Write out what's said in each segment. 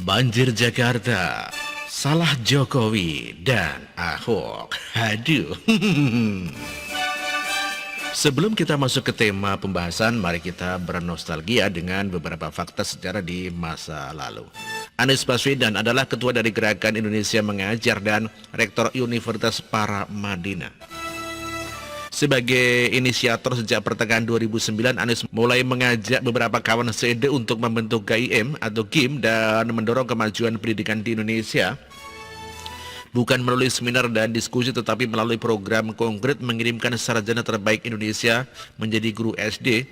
Banjir Jakarta, salah Jokowi dan Ahok. Aduh. Sebelum kita masuk ke tema pembahasan, mari kita bernostalgia dengan beberapa fakta sejarah di masa lalu. Anies Baswedan adalah ketua dari Gerakan Indonesia Mengajar dan Rektor Universitas Paramadina. Sebagai inisiator sejak pertengahan 2009, Anies mulai mengajak beberapa kawan SED untuk membentuk GIM atau GIM dan mendorong kemajuan pendidikan di Indonesia. Bukan melalui seminar dan diskusi, tetapi melalui program konkret mengirimkan sarjana terbaik Indonesia menjadi guru SD.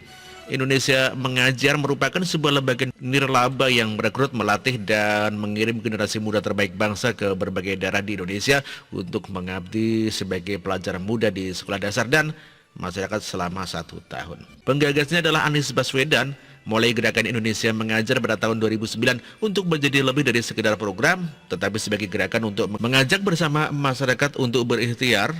Indonesia Mengajar merupakan sebuah lembaga nirlaba yang merekrut, melatih, dan mengirim generasi muda terbaik bangsa ke berbagai daerah di Indonesia untuk mengabdi sebagai pelajar muda di sekolah dasar dan masyarakat selama 1 tahun. Penggagasnya adalah Anies Baswedan, mulai Gerakan Indonesia Mengajar pada tahun 2009 untuk menjadi lebih dari sekedar program, tetapi sebagai gerakan untuk mengajak bersama masyarakat untuk berikhtiar,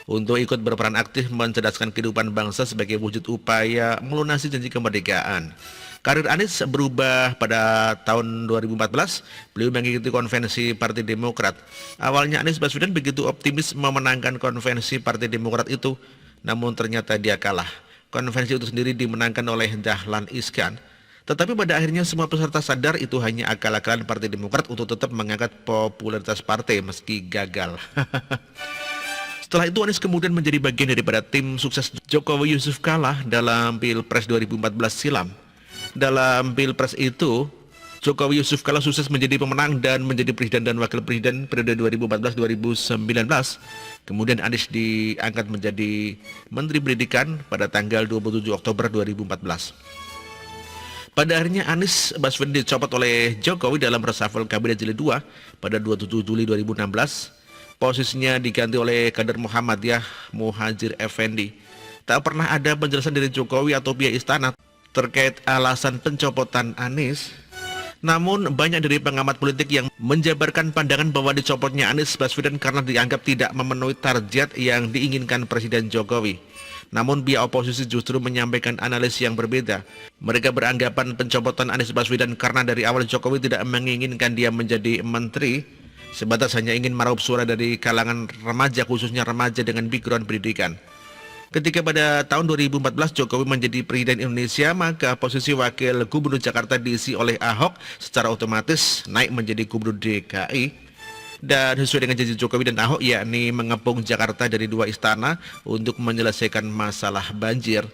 untuk ikut berperan aktif mencerdaskan kehidupan bangsa sebagai wujud upaya melunasi janji kemerdekaan. Karir Anies berubah pada tahun 2014, beliau mengikuti konvensi Partai Demokrat. Awalnya Anies Baswedan begitu optimis memenangkan konvensi Partai Demokrat itu, namun ternyata dia kalah. Konvensi itu sendiri dimenangkan oleh Dahlan Iskan. Tetapi pada akhirnya semua peserta sadar itu hanya akal-akalan Partai Demokrat untuk tetap mengangkat popularitas partai meski gagal. Setelah itu Anies kemudian menjadi bagian daripada tim sukses Jokowi Yusuf Kala dalam Pilpres 2014 silam. Dalam Pilpres itu, Jokowi Yusuf Kala sukses menjadi pemenang dan menjadi presiden dan wakil presiden periode 2014-2019. Kemudian Anies diangkat menjadi Menteri Pendidikan pada tanggal 27 Oktober 2014. Pada akhirnya Anies Baswedan dicopot oleh Jokowi dalam reshuffle Kabinet Jilid 2 pada 27 Juli 2016. Posisinya diganti oleh kader Muhammadiyah Muhadjir Effendi. Tak pernah ada penjelasan dari Jokowi atau pihak istana terkait alasan pencopotan Anies. Namun banyak dari pengamat politik yang menjabarkan pandangan bahwa dicopotnya Anies Baswedan karena dianggap tidak memenuhi target yang diinginkan Presiden Jokowi. Namun pihak oposisi justru menyampaikan analisis yang berbeda. Mereka beranggapan pencopotan Anies Baswedan karena dari awal Jokowi tidak menginginkan dia menjadi menteri, sebatas hanya ingin meraup suara dari kalangan remaja, khususnya remaja dengan background pendidikan. Ketika pada tahun 2014 Jokowi menjadi Presiden Indonesia, maka posisi Wakil Gubernur Jakarta diisi oleh Ahok, secara otomatis naik menjadi Gubernur DKI. Dan sesuai dengan janji Jokowi dan Ahok, yakni mengepung Jakarta dari 2 istana untuk menyelesaikan masalah banjir.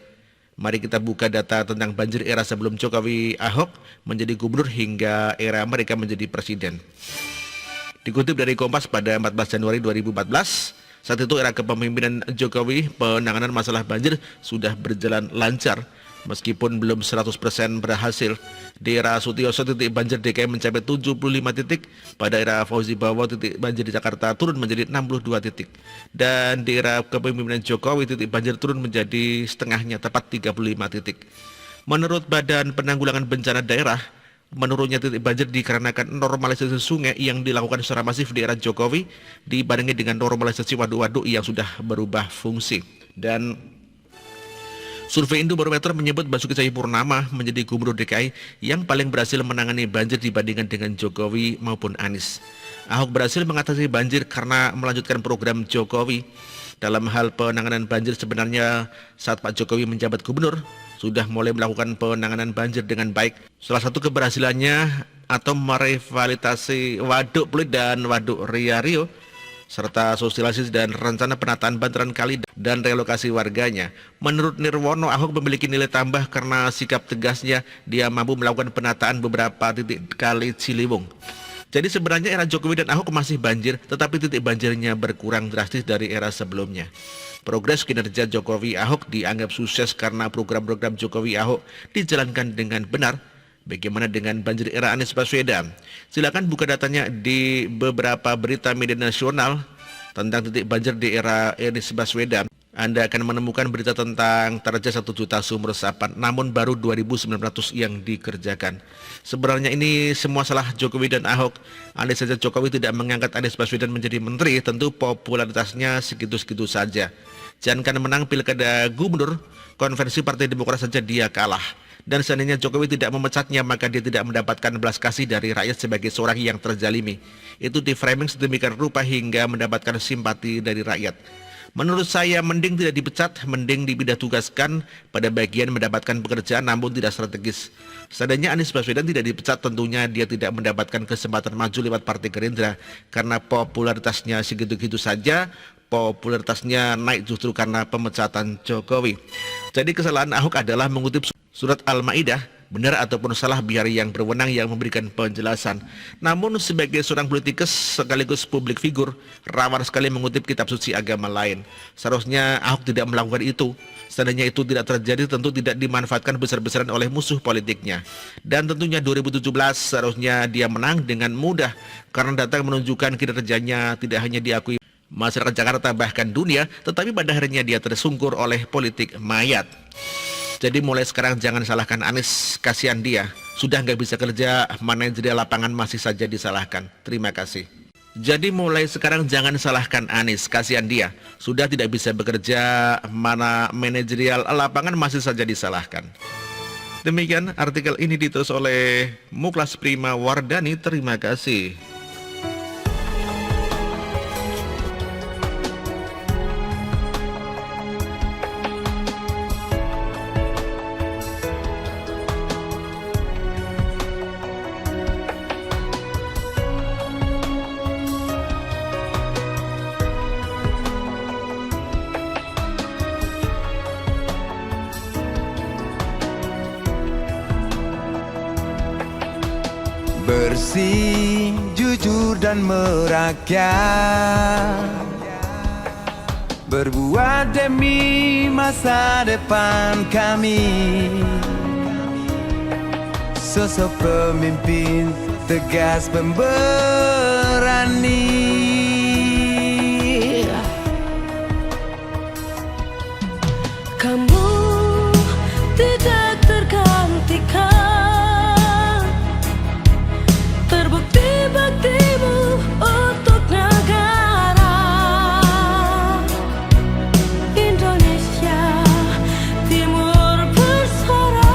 Mari kita buka data tentang banjir era sebelum Jokowi Ahok menjadi gubernur hingga era mereka menjadi presiden. Dikutip dari Kompas pada 14 Januari 2014, saat itu era kepemimpinan Jokowi, penanganan masalah banjir sudah berjalan lancar, meskipun belum 100% berhasil. Di era Sutioso, titik banjir DKI mencapai 75 titik, pada era Fauzi Bowo titik banjir di Jakarta turun menjadi 62 titik. Dan di era kepemimpinan Jokowi, titik banjir turun menjadi setengahnya, tepat 35 titik. Menurut Badan Penanggulangan Bencana Daerah, menurunnya titik banjir dikarenakan normalisasi sungai yang dilakukan secara masif di era Jokowi dibarengi dengan normalisasi waduk-waduk yang sudah berubah fungsi. Dan survei Indobarometer menyebut Basuki Cahayapurnama menjadi gubernur DKI yang paling berhasil menangani banjir dibandingkan dengan Jokowi maupun Anies. Ahok berhasil mengatasi banjir karena melanjutkan program Jokowi. Dalam hal penanganan banjir, sebenarnya saat Pak Jokowi menjabat gubernur sudah mulai melakukan penanganan banjir dengan baik. Salah satu keberhasilannya atau merevitalisasi Waduk Pluit dan Waduk Ria Rio, serta sosialisasi dan rencana penataan bantaran kali dan relokasi warganya. Menurut Nirwono, Ahok memiliki nilai tambah karena sikap tegasnya. Dia mampu melakukan penataan beberapa titik kali Ciliwung. Jadi sebenarnya era Jokowi dan Ahok masih banjir, tetapi titik banjirnya berkurang drastis dari era sebelumnya. Progres kinerja Jokowi Ahok dianggap sukses karena program-program Jokowi Ahok dijalankan dengan benar. Bagaimana dengan banjir era Anies Baswedan? Silakan buka datanya di beberapa berita media nasional tentang titik banjir di era Anies Baswedan. Anda akan menemukan berita tentang target 1 juta sumur resapan, namun baru 2.900 yang dikerjakan. Sebenarnya ini semua salah Jokowi dan Ahok. Andai saja Jokowi tidak mengangkat Anies Baswedan menjadi menteri, tentu popularitasnya segitu-segitu saja. Jangankan menang pilkada gubernur, konvensi Partai Demokrat saja dia kalah. Dan seandainya Jokowi tidak memecatnya, maka dia tidak mendapatkan belas kasih dari rakyat sebagai seorang yang terzalimi. Itu di-framing sedemikian rupa hingga mendapatkan simpati dari rakyat. Menurut saya mending tidak dipecat, mending dipindah tugaskan pada bagian mendapatkan pekerjaan namun tidak strategis. Seandainya Anies Baswedan tidak dipecat, tentunya dia tidak mendapatkan kesempatan maju lewat Partai Gerindra karena popularitasnya segitu-gitu saja. Popularitasnya naik justru karena pemecatan Jokowi. Jadi kesalahan Ahok adalah mengutip surat Al-Maidah, benar ataupun salah biar yang berwenang yang memberikan penjelasan. Namun sebagai seorang politikus sekaligus publik figur, rawan sekali mengutip kitab suci agama lain. Seharusnya Ahok tidak melakukan itu. Seandainya itu tidak terjadi, tentu tidak dimanfaatkan besar-besaran oleh musuh politiknya. Dan tentunya 2017 seharusnya dia menang dengan mudah karena data menunjukkan kinerjanya tidak hanya diakui masyarakat Jakarta bahkan dunia, tetapi pada akhirnya dia tersungkur oleh politik mayat. Jadi mulai sekarang jangan salahkan Anies, kasihan dia. Sudah nggak bisa kerja, manajerial lapangan masih saja disalahkan. Terima kasih. Jadi mulai sekarang jangan salahkan Anies, kasihan dia. Sudah tidak bisa bekerja, mana manajerial lapangan masih saja disalahkan. Demikian artikel ini ditulis oleh Muklas Prima Wardani. Terima kasih. Bersih, jujur dan merakyat, berbuat demi masa depan kami. Sosok pemimpin tegas pemberani, kamu tidak tergantikan, terbukti baktimu untuk negara Indonesia Timur bersuara.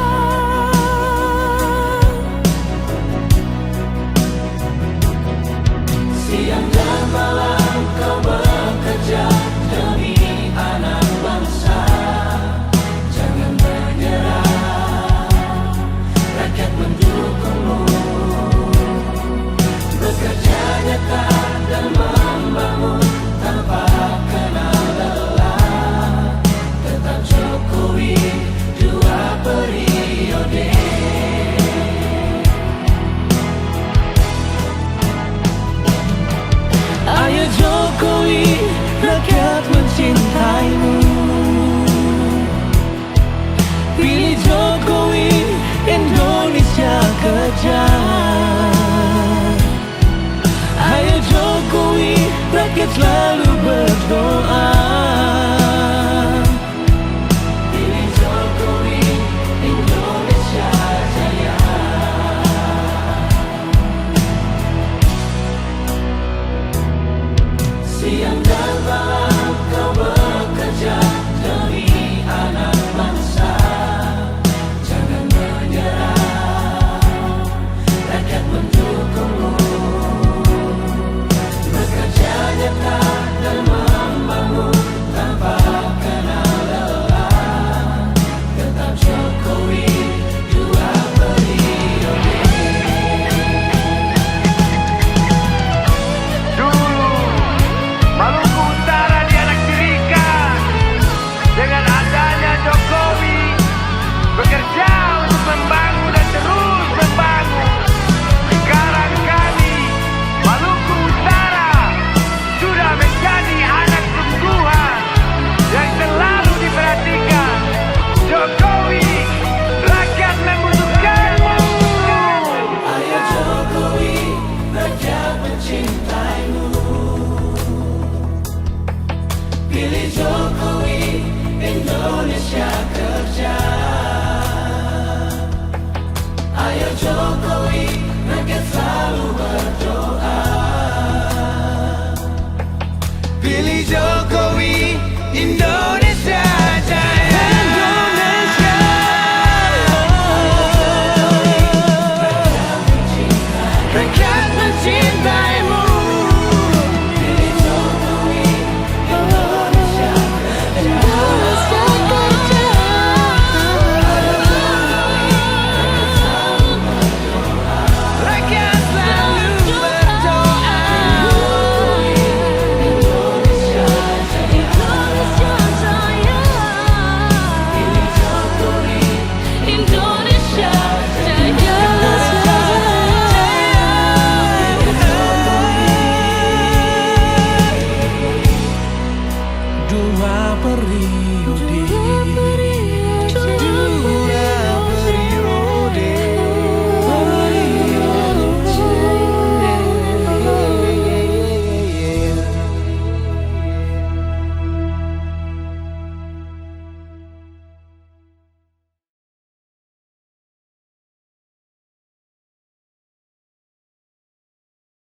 Siang dan malam kau bekerja demi anak bangsa. Jangan menyerah, rakyat mendukungmu. Bekerja nyata dan membangun tanpa kenal lelah. Tetap Jokowi 2 periode. Ayo Jokowi, rakyat mencintaimu. Pilih Jokowi, Indonesia kejar. Ayo Jokowi, rakyat selalu